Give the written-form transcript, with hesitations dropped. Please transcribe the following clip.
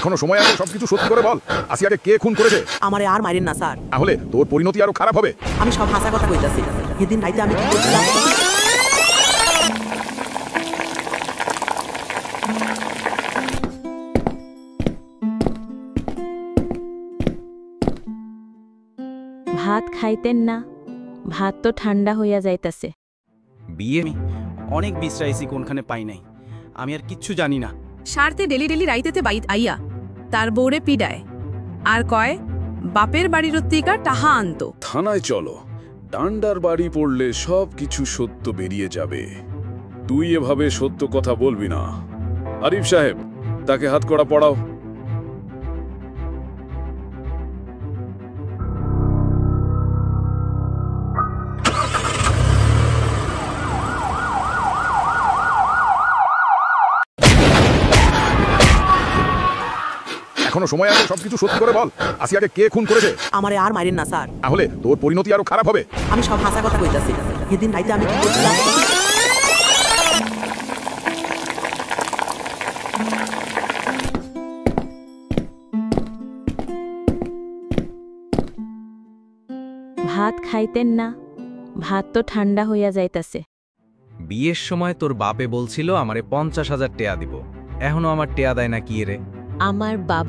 এখনো সময় আছে, সবকিছু সত্যি করে বল। আসিয়াকে কে খুন করেছে? আমারে আর মাইরেন না স্যার, তাহলে তোর পরিণতি আরো খারাপ হবে। আমি সব হাসা কথা কইতাছি। সেদিন রাইতে আমি কি করছিলাম? ভাত খাইতেন না? ভাত তো ঠান্ডা হইয়া যাইতাছে। বিয়ে আমি অনেক বিশ্রাইছি, কোনখানে পাই নাই। আমি আর কিচ্ছু জানি না। সারতে ডেলি ডেলি রাইতেতে বাইত আইয়া তার বউরে পিডায় আর কয় বাপের বাড়ির অত্তিকা টাহা আনতো। থানায় চলো, ডান্ডার বাড়ি পড়লে সব কিছু সত্য বেরিয়ে যাবে। তুই এভাবে সত্য কথা বলবি না। আরিফ সাহেব, তাকে হাতকড়া পড়াও। এখনো সময় আছে, সবকিছু সত্যি করে বল। আসিয়াকে কে খুন করেছে? আমারে আর মাইরেন না স্যার, তাহলে তোর পরিণতি আরো খারাপ হবে। আমি সব হাসা কথা কইতাছি। সেদিন রাইতে আমি কি করছিলাম? ভাত খাইতেন না? ভাত তো ঠান্ডা হইয়া যাইতাছে। বিয়ের সময় তোর বাপে বলছিল আমারে 50,000 টেয়া দিব, এখনো আমার টেয়া দেয় না কি রে? আমার বাবা